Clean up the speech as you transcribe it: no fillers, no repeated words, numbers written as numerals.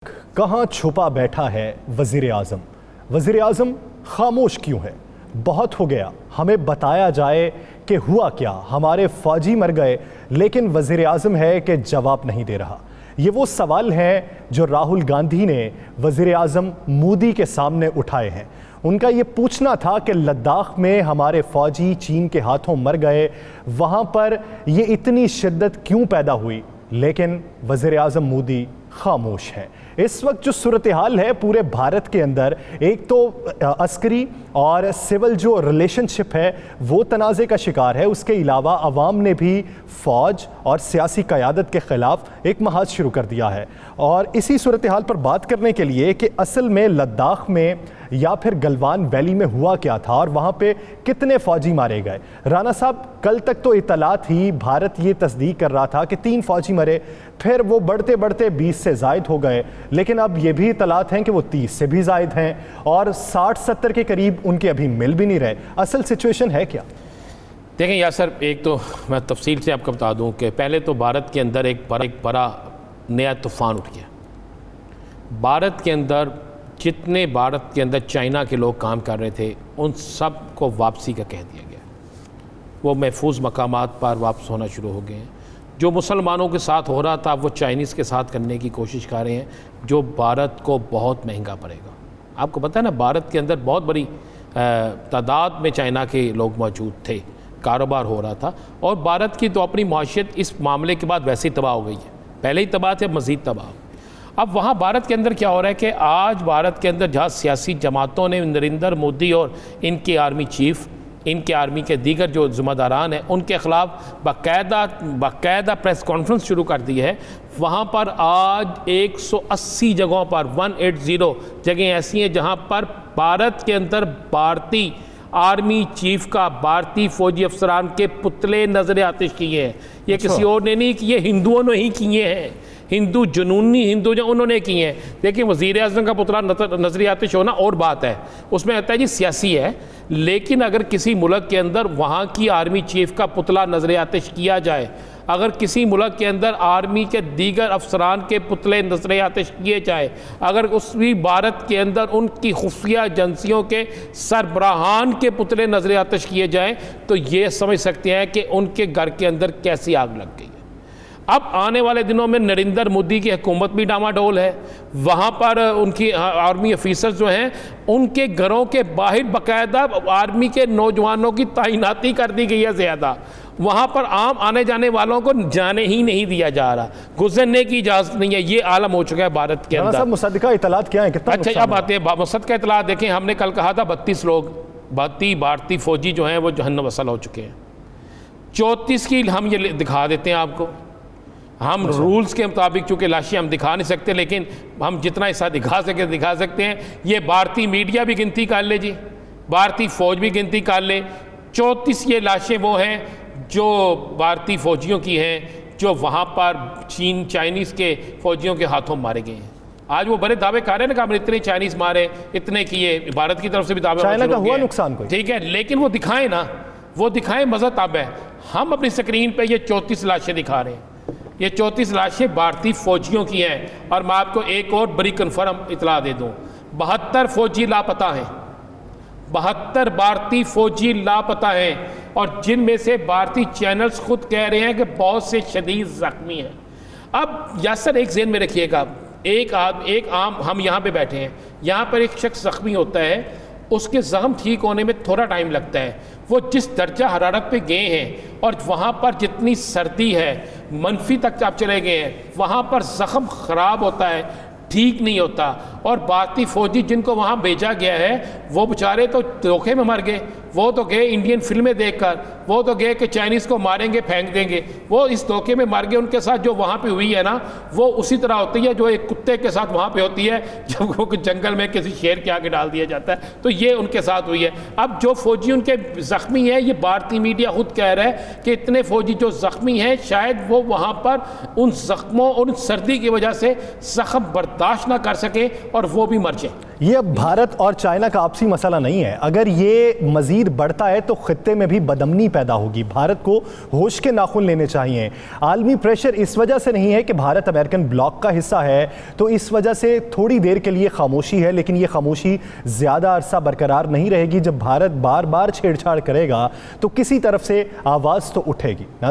कहाँ छुपा बैठा है वज़ीर आज़म? वज़ीर आज़म खामोश क्यों है? बहुत हो गया, हमें बताया जाए कि हुआ क्या। हमारे फ़ौजी मर गए, लेकिन वज़ीर आज़म है कि जवाब नहीं दे रहा। ये वो सवाल हैं जो राहुल गांधी ने वज़ीर आज़म मोदी के सामने उठाए हैं। उनका ये पूछना था कि लद्दाख में हमारे फ़ौजी चीन के हाथों मर गए, वहाँ पर ये इतनी शिद्दत क्यों पैदा हुई? लेकिन वज़ीर आज़म मोदी खामोश है। इस वक्त जो सूरत हाल है पूरे भारत के अंदर, एक तो अस्करी और सिविल जो रिलेशनशिप है वो तनाज़े का शिकार है। उसके अलावा अवाम ने भी फ़ौज और सियासी क़यादत के ख़िलाफ़ एक महाज शुरू कर दिया है। और इसी सूरत हाल पर बात करने के लिए कि असल में लद्दाख में या फिर गलवान वैली में हुआ क्या था और वहाँ पे कितने फ़ौजी मारे गए। राना साहब, कल तक तो इतला थी, भारत ये तस्दीक कर रहा था कि 3 फ़ौजी मरे, फिर वो बढ़ते बढ़ते 20 से ज़ायद हो गए, लेकिन अब ये भी इतलात हैं कि वो 30 से भी ज़ायद हैं और 60-70 के करीब उनके अभी मिल भी नहीं रहे। असल सिचुएशन है क्या? देखें यासर, एक तो मैं तफसील से आपको बता दूं कि पहले तो भारत के अंदर एक बड़ा नया तूफ़ान उठ गया। भारत के अंदर जितने भारत के अंदर चाइना के लोग काम कर रहे थे उन सब को वापसी का कह दिया गया। वो महफूज मकामात पर वापस होना शुरू हो गए हैं। जो मुसलमानों के साथ हो रहा था वो चाइनीज़ के साथ करने की कोशिश कर रहे हैं, जो भारत को बहुत महंगा पड़ेगा। आपको पता है ना, भारत के अंदर बहुत बड़ी तादाद में चाइना के लोग मौजूद थे, कारोबार हो रहा था, और भारत की तो अपनी माशियत इस मामले के बाद वैसे ही तबाह हो गई है। पहले ही तबाह थे, मज़ीद तबाह। अब वहाँ भारत के अंदर क्या हो रहा है कि आज भारत के अंदर जहाँ सियासी जमातों ने नरेंद्र मोदी और इनके आर्मी चीफ, इनके आर्मी के दीगर जो ज़िम्मेदारान हैं, उनके ख़िलाफ़ बाकायदा प्रेस कॉन्फ्रेंस शुरू कर दी है। वहाँ पर आज 180 जगहों पर 180 जगह ऐसी हैं जहाँ पर भारत के अंदर भारतीय आर्मी चीफ का, भारतीय फ़ौजी अफसरान के पुतले नजर आतिश किए हैं। ये किसी और ने नहीं किए, हिंदुओं ने ही किए हैं। हिंदू, जुनूनी हिंदू जो उन्होंने किए हैं। देखिए, वज़ीर आज़म का पुतला नजर आतिश होना और बात है, उसमें कहता है जी सियासी है, लेकिन अगर किसी मुल्क के अंदर वहाँ की आर्मी चीफ का पुतला नजर आतिश किया जाए, अगर किसी मुल्क के अंदर आर्मी के दीगर अफसरान के पुतले नजर आतिश किए जाए, अगर उस भी भारत के अंदर उनकी खुफिया एजेंसियों के सरबराहान के पुतले नजर आतिश किए जाएँ, तो ये समझ सकते हैं कि उनके घर के अंदर कैसी आग लग गई है। अब आने वाले दिनों में नरेंद्र मोदी की हुकूमत भी डामाडोल है। वहाँ पर उनकी आर्मी ऑफिसर्स जो हैं, उनके घरों के बाहर बाकायदा आर्मी के नौजवानों की तैनाती कर दी गई है ज़्यादा। वहाँ पर आम आने जाने वालों को जाने ही नहीं दिया जा रहा, गुजरने की इजाज़त नहीं है। ये आलम हो चुका है भारत के अंदर। मुसद्दका इतलात क्या है? कितना अच्छा, अब आते हैं मुसद्दका इतलात। देखें, हमने कल कहा था 32 लोग भारतीय फ़ौजी जो हैं वो जहन्नम वसल हो चुके हैं। 34 की हम ये दिखा देते हैं आपको। हम रूल्स के मुताबिक चूँकि लाशें हम दिखा नहीं सकते, लेकिन हम जितना हिस्सा दिखा सकते हैं। ये भारतीय मीडिया भी गिनती कर ले जी, भारतीय फ़ौज भी गिनती कर ले। 34 ये लाशें वो हैं जो भारतीय फ़ौजियों की हैं, जो वहाँ पर चाइनीज़ के फ़ौजियों के हाथों मारे गए हैं। आज वो बड़े दावे कर रहे हैं ना कि हमने इतने चाइनीज़ मारे, इतने किए। भारत की तरफ से भी दावे, चाइना का हुआ नुकसान कोई, ठीक है, लेकिन वो दिखाएं ना, वो दिखाएं, मज़ा तब है। हम अपनी स्क्रीन पर ये 34 लाशें दिखा रहे हैं। ये 34 लाशें भारतीय फ़ौजियों की हैं। और मैं आपको एक और बड़ी कन्फर्म इतला दे दूँ, 72 फ़ौजी लापता हैं। 72 भारतीय फ़ौजी लापता हैं, और जिनमें से भारतीय चैनल्स खुद कह रहे हैं कि बहुत से शदीद ज़ख्मी हैं। अब यासर, एक ज़हन में रखिएगा, एक आम हम यहाँ पे बैठे हैं, यहाँ पर एक शख्स ज़ख्मी होता है, उसके ज़ख्म ठीक होने में थोड़ा टाइम लगता है। वो जिस दर्जा हरारत पे गए हैं और वहाँ पर जितनी सर्दी है, मनफी तक आप चले गए हैं, वहाँ पर ज़ख्म ख़राब होता है, ठीक नहीं होता। और भारतीय फ़ौजी जिनको वहाँ भेजा गया है वो बेचारे तो धोखे में मर गए। वो तो गए इंडियन फिल्में देखकर, वो तो गए कि चाइनीज़ को मारेंगे, फेंक देंगे, वो इस धोखे में मर गए। उनके साथ जो वहाँ पे हुई है ना, वो उसी तरह होती है जो एक कुत्ते के साथ वहाँ पे होती है जब वो जंगल में किसी शेर के आगे डाल दिया जाता है। तो ये उनके साथ हुई है। अब जो फ़ौजी उनके ज़ख्मी हैं, ये भारतीय मीडिया खुद कह रहा है कि इतने फ़ौजी जो ज़ख्मी हैं, शायद वो वहाँ पर उन ज़ख्मों और उन सर्दी की वजह से ज़ख्म बर्दाश्त ना कर सके और वो भी मर जाए। ये अब भारत और चाइना का आपसी मसला नहीं है। अगर ये मजीद बढ़ता है तो खित्ते में भी बदमनी पैदा होगी। भारत को होश के नाखून लेने चाहिए। आलमी प्रेशर इस वजह से नहीं है कि भारत अमेरिकन ब्लॉक का हिस्सा है, तो इस वजह से थोड़ी देर के लिए खामोशी है, लेकिन ये खामोशी ज़्यादा अरसा बरकरार नहीं रहेगी। जब भारत बार बार छेड़छाड़ करेगा तो किसी तरफ से आवाज़ तो उठेगी।